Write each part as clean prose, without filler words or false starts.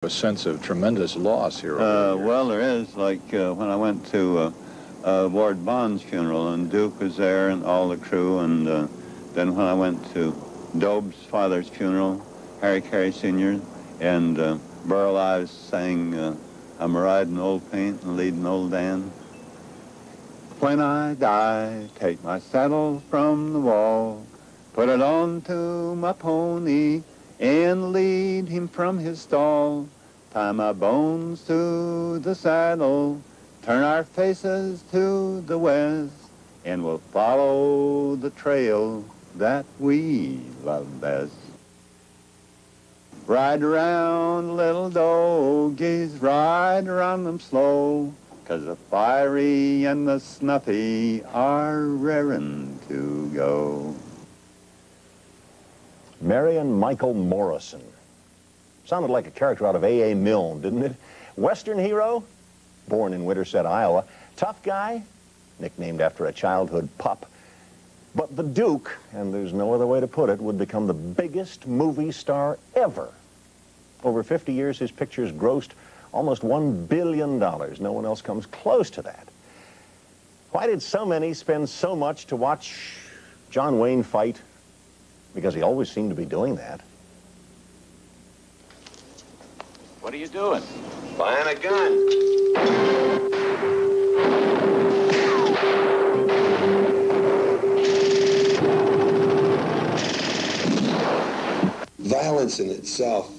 A sense of tremendous loss here. Well, there is. Like when I went to Ward Bond's funeral, and Duke was there and all the crew, and then when I went to Dobe's father's funeral, Harry Carey Sr., and Burl Ives sang I'm riding old paint and leading old Dan. When I die, take my saddle from the wall, put it on to my pony, and lead him from his stall. Tie my bones to the saddle, turn our faces to the west, and we'll follow the trail that we love best. Ride around, little dogies, ride around them slow, 'cause the fiery and the snuffy are raring to go. Marion Michael Morrison. Sounded like a character out of A.A. Milne, didn't it? Western hero, born in Winterset, Iowa. Tough guy, nicknamed after a childhood pup. But the Duke, and there's no other way to put it, would become the biggest movie star ever. Over 50 years, his pictures grossed almost $1 billion. No one else comes close to that. Why did so many spend so much to watch John Wayne fight? Because he always seemed to be doing that. What are you doing? Buying a gun. Violence in itself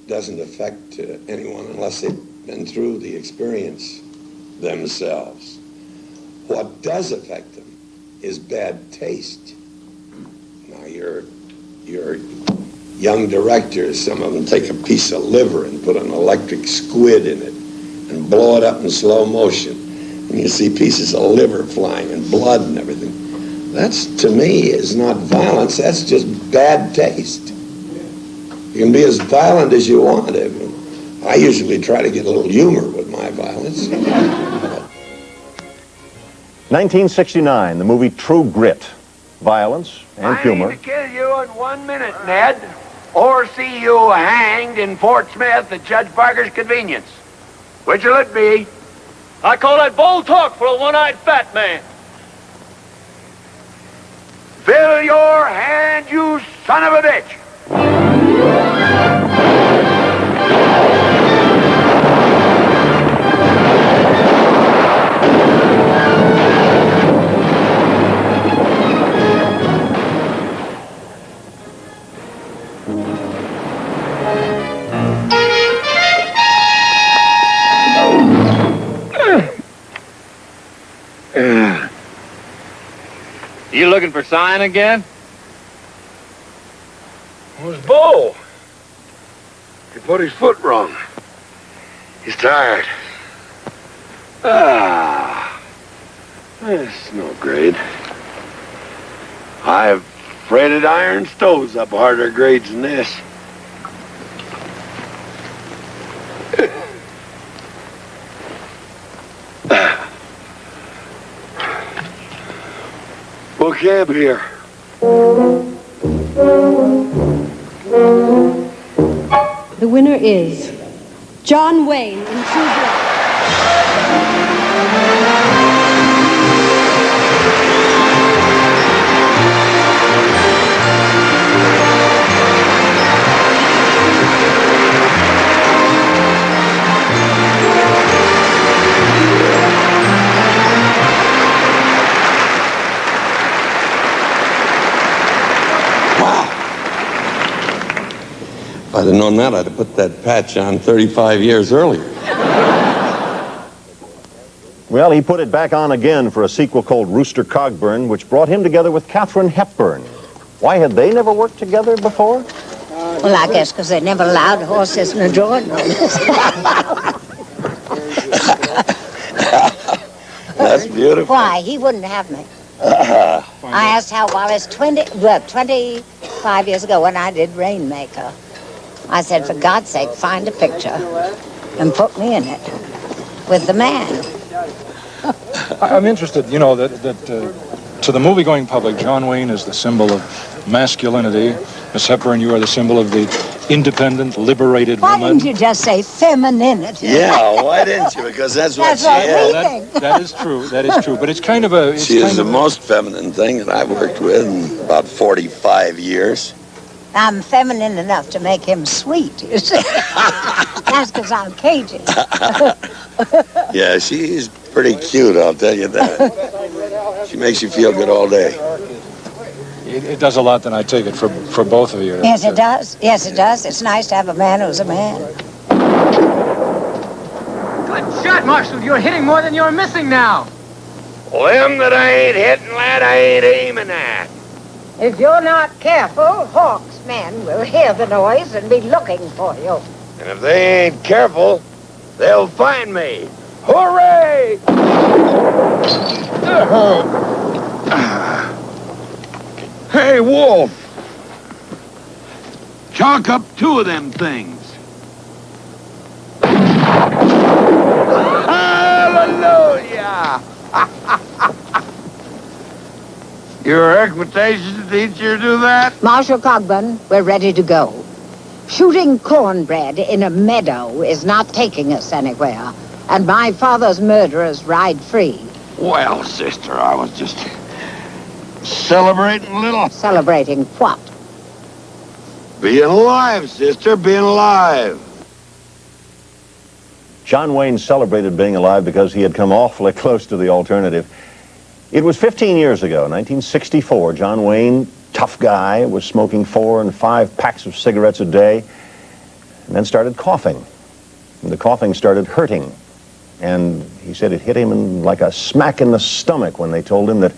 doesn't affect anyone unless they've been through the experience themselves. What does affect them is bad taste. Now, you're young directors, some of them take a piece of liver and put an electric squid in it and blow it up in slow motion. And you see pieces of liver flying and blood and everything. That's, to me, is not violence. That's just bad taste. You can be as violent as you want. I usually try to get a little humor with my violence. 1969, the movie True Grit. Violence and humor. I aim to kill you in 1 minute, Ned, or see you hanged in Fort Smith at Judge Parker's convenience. Which'll it be? I call that bold talk for a one-eyed fat man. Fill your hand, you son of a bitch! You looking for sign again? Who's Bo? He put his foot wrong. He's tired. That's no grade. I've fretted iron stoves up harder grades than this. We'll camp here. The winner is John Wayne in True Grit. If I'd have known that, I'd have put that patch on 35 years earlier. Well, he put it back on again for a sequel called Rooster Cogburn, which brought him together with Katharine Hepburn. Why had they never worked together before? Well, I guess because they never allowed horses in the drawing room. That's beautiful. Why? He wouldn't have me. I asked Hal Wallace 25 years ago when I did Rainmaker. I said, for God's sake, find a picture and put me in it with the man. I'm interested, you know, that to the movie-going public, John Wayne is the symbol of masculinity. Miss Hepburn, you are the symbol of the independent, liberated Why woman. didn't you just say femininity? Yeah, why didn't you? Because that's what That's she what is. we think. That is true. That is true. But it's kind of a. She is the most feminine thing that I've worked with in about 45 years. I'm feminine enough to make him sweet, you see. That's because I'm Cajun. Yeah, she's pretty cute, I'll tell you that. She makes you feel good all day. It does a lot, then I take it, for both of you. Yes, it does. Yes, it does. It's nice to have a man who's a man. Good shot, Marshal. You're hitting more than you're missing now. Them that I ain't hitting, lad, I ain't aiming at. If you're not careful, Hawk's men will hear the noise and be looking for you. And if they ain't careful, they'll find me. Hooray! Hey, Wolf. Chalk up 2 of them things. Hallelujah! Your equitation teacher do that? Marshal Cogburn, we're ready to go. Shooting cornbread in a meadow is not taking us anywhere. And my father's murderers ride free. Well, sister, I was just celebrating a little. Celebrating what? Being alive, sister, being alive. John Wayne celebrated being alive because he had come awfully close to the alternative. It was 15 years ago, 1964. John Wayne, tough guy, was smoking 4 and 5 packs of cigarettes a day, and then started coughing. And the coughing started hurting. And he said it hit him like a smack in the stomach when they told him that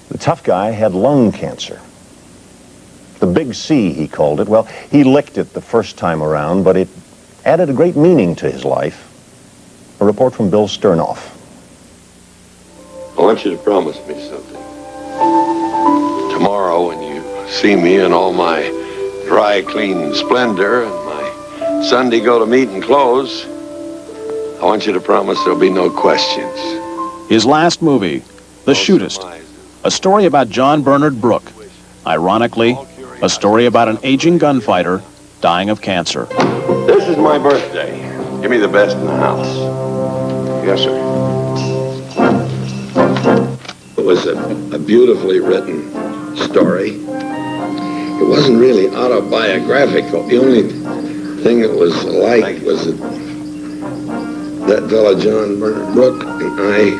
the tough guy had lung cancer. The big C, he called it. Well, he licked it the first time around, but it added a great meaning to his life. A report from Bill Sternoff. I want you to promise me something. Tomorrow, when you see me in all my dry, clean splendor and my Sunday go-to-meeting clothes, I want you to promise there'll be no questions. His last movie, The Shootist, a story about John Bernard Brooke. Ironically, a story about an aging gunfighter dying of cancer. This is my birthday. Give me the best in the house. Yes, sir. It was a beautifully written story. It wasn't really autobiographical. The only thing that was alike was that fellow John Bernard Brooke and I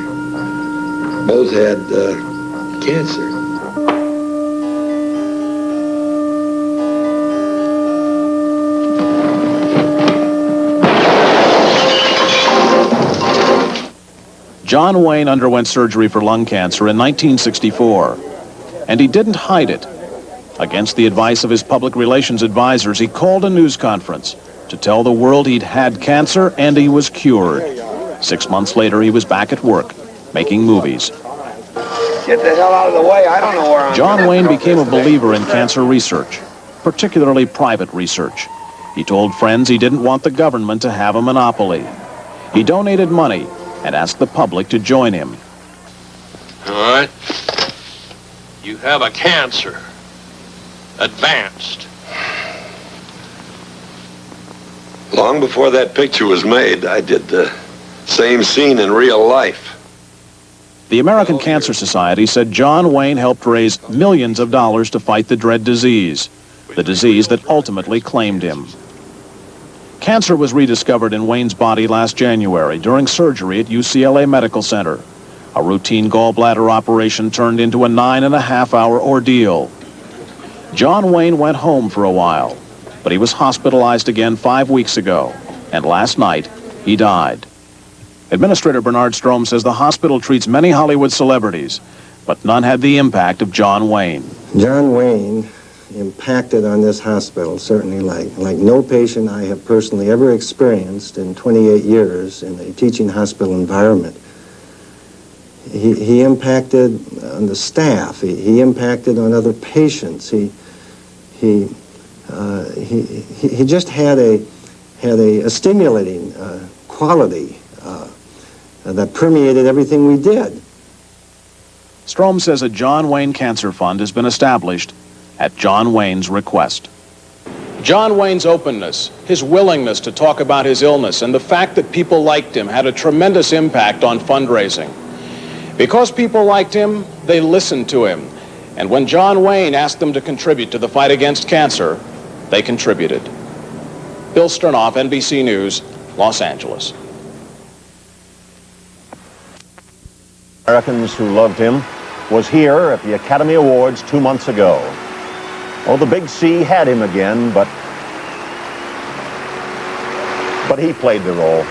both had cancer. John Wayne underwent surgery for lung cancer in 1964, and he didn't hide it. Against the advice of his public relations advisors, he called a news conference to tell the world he'd had cancer and he was cured. 6 months later, he was back at work, making movies. Get the hell out of the way. I don't know where I'm John Wayne became a believer in cancer research, particularly private research. He told friends he didn't want the government to have a monopoly. He donated money and asked the public to join him. All right. You have a cancer. Advanced. Long before that picture was made, I did the same scene in real life. The American Cancer Society said John Wayne helped raise millions of dollars to fight the dread disease, the disease that ultimately claimed him. Cancer was rediscovered in Wayne's body last January during surgery at UCLA Medical Center. A routine gallbladder operation turned into a 9.5-hour ordeal. John Wayne went home for a while, but he was hospitalized again 5 weeks ago, and last night he died. Administrator Bernard Strom says the hospital treats many Hollywood celebrities, but none had the impact of John Wayne. John Wayne impacted on this hospital, certainly like no patient I have personally ever experienced in 28 years in a teaching hospital environment. He impacted on the staff. He impacted on other patients. He just had a stimulating quality that permeated everything we did. Strom says a John Wayne Cancer Fund has been established at John Wayne's request. John Wayne's openness, his willingness to talk about his illness, and the fact that people liked him had a tremendous impact on fundraising. Because people liked him, they listened to him. And when John Wayne asked them to contribute to the fight against cancer, they contributed. Bill Sternoff, NBC News, Los Angeles. Americans who loved him was here at the Academy Awards 2 months ago. Oh, the Big C had him again, but he played the role.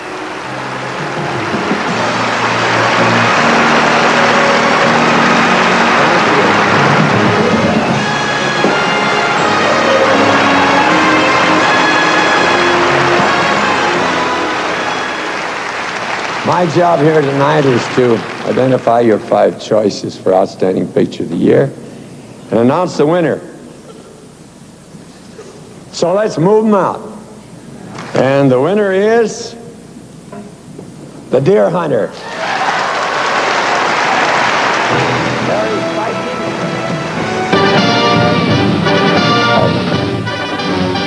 My job here tonight is to identify your 5 choices for Outstanding Picture of the Year and announce the winner. So let's move them out. And the winner is The Deer Hunter.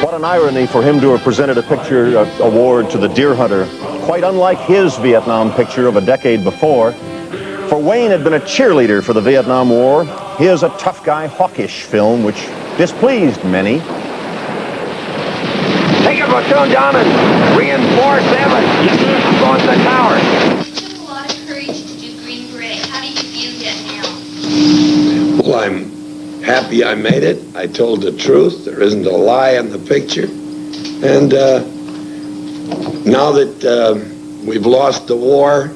What an irony for him to have presented a picture award to The Deer Hunter, quite unlike his Vietnam picture of a decade before. For Wayne had been a cheerleader for the Vietnam War. His a tough guy, hawkish film, which displeased many. Take a platoon down and reinforce them. Yes, sir. I'm going to the tower. It took a lot of courage to do Green Beret. How do you view that now? Well, I'm happy I made it. I told the truth. There isn't a lie in the picture. And now that we've lost the war,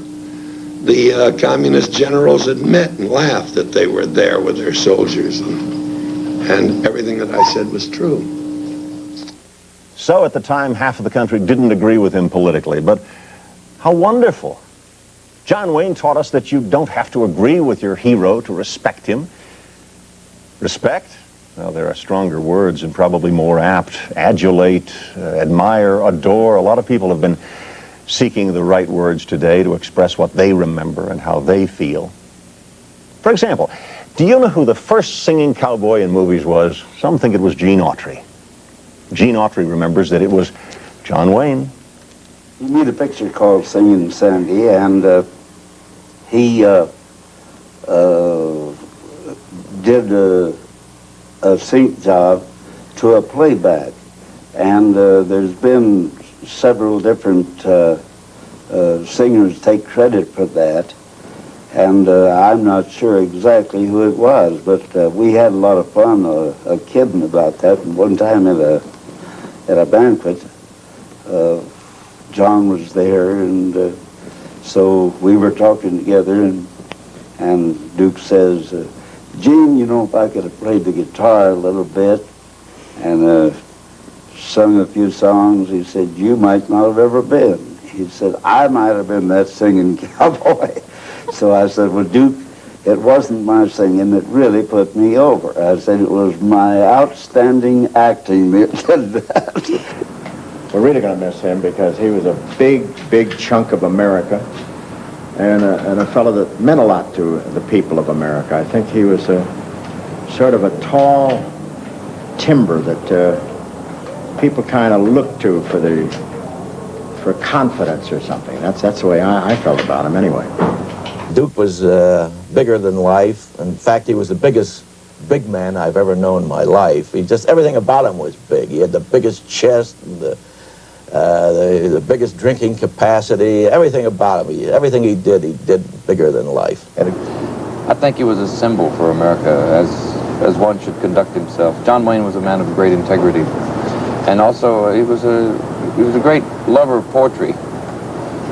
the communist generals admit and laugh that they were there with their soldiers. And everything that I said was true. So at the time, half of the country didn't agree with him politically, but how wonderful. John Wayne taught us that you don't have to agree with your hero to respect him. Respect? Well, there are stronger words and probably more apt. Adulate, admire, adore. A lot of people have been seeking the right words today to express what they remember and how they feel. For example, do you know who the first singing cowboy in movies was? Some think it was Gene Autry. Gene Autry remembers that it was John Wayne. He made a picture called Singing Sandy, and he did a sync job to a playback. And there's been several different singers take credit for that. And I'm not sure exactly who it was, but we had a lot of fun kidding about that. And one time at a banquet, John was there, and so we were talking together, and Duke says, Gene, you know, if I could have played the guitar a little bit and sung a few songs, he said, you might not have ever been. He said, I might have been that singing cowboy. So I said, well, Duke, it wasn't my singing that really put me over. I said it was my outstanding acting that did that. We're really going to miss him because he was a big, big chunk of America and a fellow that meant a lot to the people of America. I think he was a sort of a tall timber that people kind of looked to for confidence or something. That's the way I felt about him anyway. Duke was bigger than life. In fact, he was the biggest big man I've ever known in my life. Everything about him was big. He had the biggest chest, and the biggest drinking capacity. Everything about him, everything he did bigger than life. I think he was a symbol for America, as one should conduct himself. John Wayne was a man of great integrity, and also he was a great lover of poetry.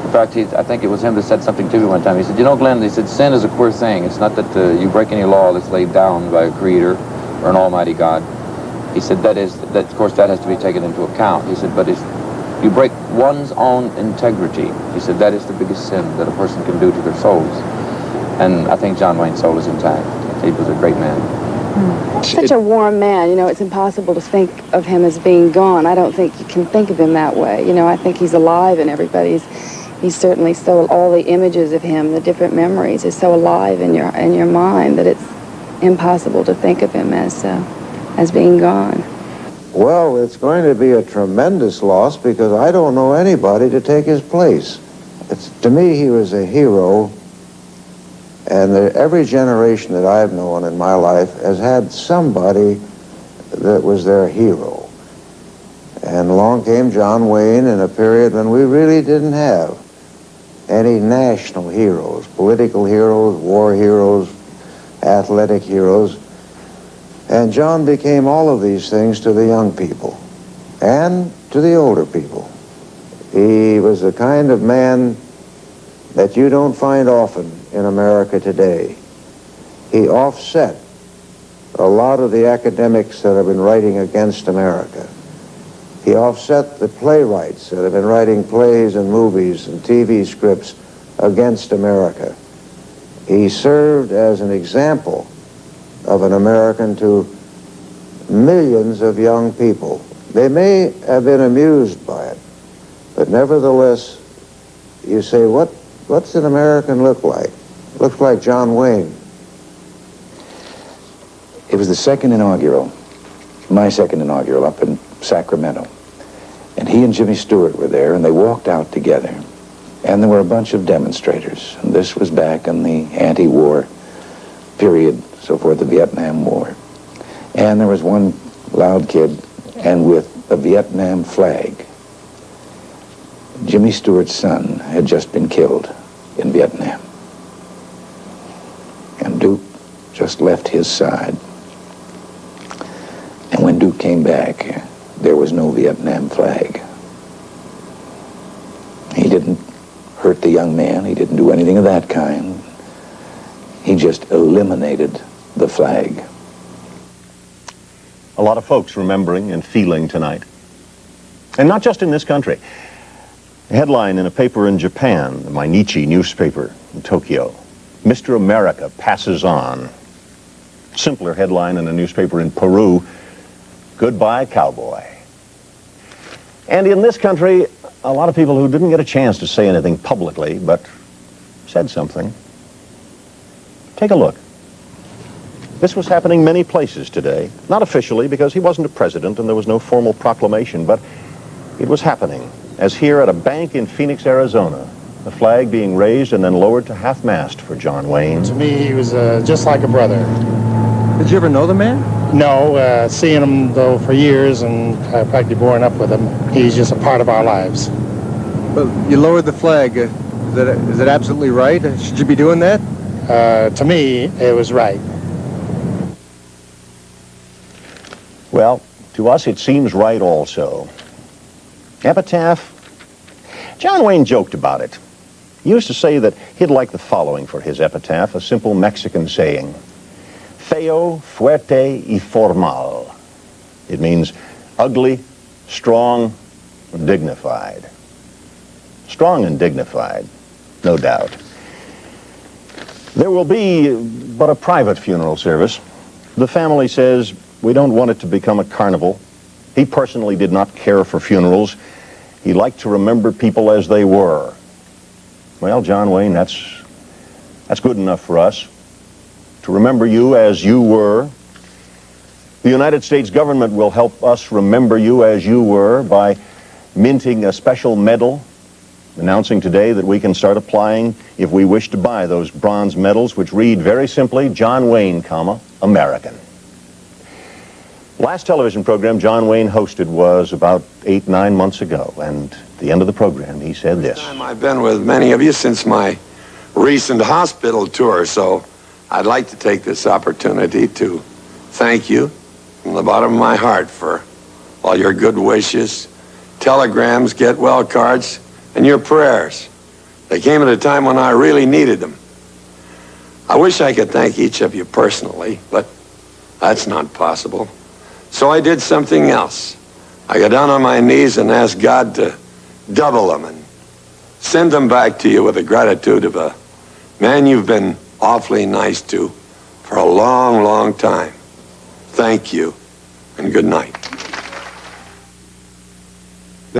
In fact, I think it was him that said something to me one time. He said, you know, Glenn, he said, sin is a queer thing. It's not that you break any law that's laid down by a creator or an almighty God. He said, of course, that has to be taken into account. He said, but you break one's own integrity. He said, that is the biggest sin that a person can do to their souls. And I think John Wayne's soul is intact. He was a great man. Such a warm man, you know, it's impossible to think of him as being gone. I don't think you can think of him that way. You know, I think he's alive in everybody's. He's certainly so, all the images of him, the different memories, is so alive in your mind that it's impossible to think of him as being gone. Well, it's going to be a tremendous loss because I don't know anybody to take his place. To me, he was a hero, and every generation that I've known in my life has had somebody that was their hero. And along came John Wayne in a period when we really didn't have any national heroes, political heroes, war heroes, athletic heroes. And John became all of these things to the young people and to the older people. He was the kind of man that you don't find often in America today. He offset a lot of the academics that have been writing against America. He offset the playwrights that have been writing plays and movies and TV scripts against America. He served as an example of an American to millions of young people. They may have been amused by it, but nevertheless, you say, what's an American look like? Looks like John Wayne. It was the second inaugural, my second inaugural up in Sacramento. And he and Jimmy Stewart were there, and they walked out together. And there were a bunch of demonstrators. And this was back in the anti-war period, so forth, the Vietnam War. And there was one loud kid, and with a Vietnam flag. Jimmy Stewart's son had just been killed in Vietnam. And Duke just left his side. And when Duke came back, there was no Vietnam flag. He didn't hurt the young man. He didn't do anything of that kind. He just eliminated the flag. A lot of folks remembering and feeling tonight. And not just in this country. A headline in a paper in Japan, the Mainichi newspaper in Tokyo, Mr. America passes on. Simpler headline in a newspaper in Peru, goodbye cowboy. And in this country, a lot of people who didn't get a chance to say anything publicly, but said something. Take a look. This was happening many places today. Not officially, because he wasn't a president and there was no formal proclamation, but it was happening. As here at a bank in Phoenix, Arizona, the flag being raised and then lowered to half-mast for John Wayne. To me, he was just like a brother. Did you ever know the man? No, seeing him, though, for years and practically growing up with him, he's just a part of our lives. Well, you lowered the flag. Is that absolutely right? Should you be doing that? To me, it was right. Well, to us it seems right also. Epitaph? John Wayne joked about it. He used to say that he'd like the following for his epitaph, a simple Mexican saying. Feo, fuerte y formal. It means ugly, strong, and dignified. Strong and dignified, no doubt. There will be but a private funeral service. The family says we don't want it to become a carnival. He personally did not care for funerals. He liked to remember people as they were. Well, John Wayne, that's good enough for us. To remember you as you were. The United States government will help us remember you as you were by minting a special medal, announcing today that we can start applying if we wish to buy those bronze medals, which read very simply, John Wayne, comma, American. Last television program John Wayne hosted was about 8-9 months ago, and at the end of the program he said this. I've been with many of you since my recent hospital tour, so I'd like to take this opportunity to thank you from the bottom of my heart for all your good wishes, telegrams, get well cards, and your prayers. They came at a time when I really needed them. I wish I could thank each of you personally, but that's not possible. So I did something else. I got down on my knees and asked God to double them and send them back to you with the gratitude of a man you've been awfully nice to for a long, long time. Thank you, and good night.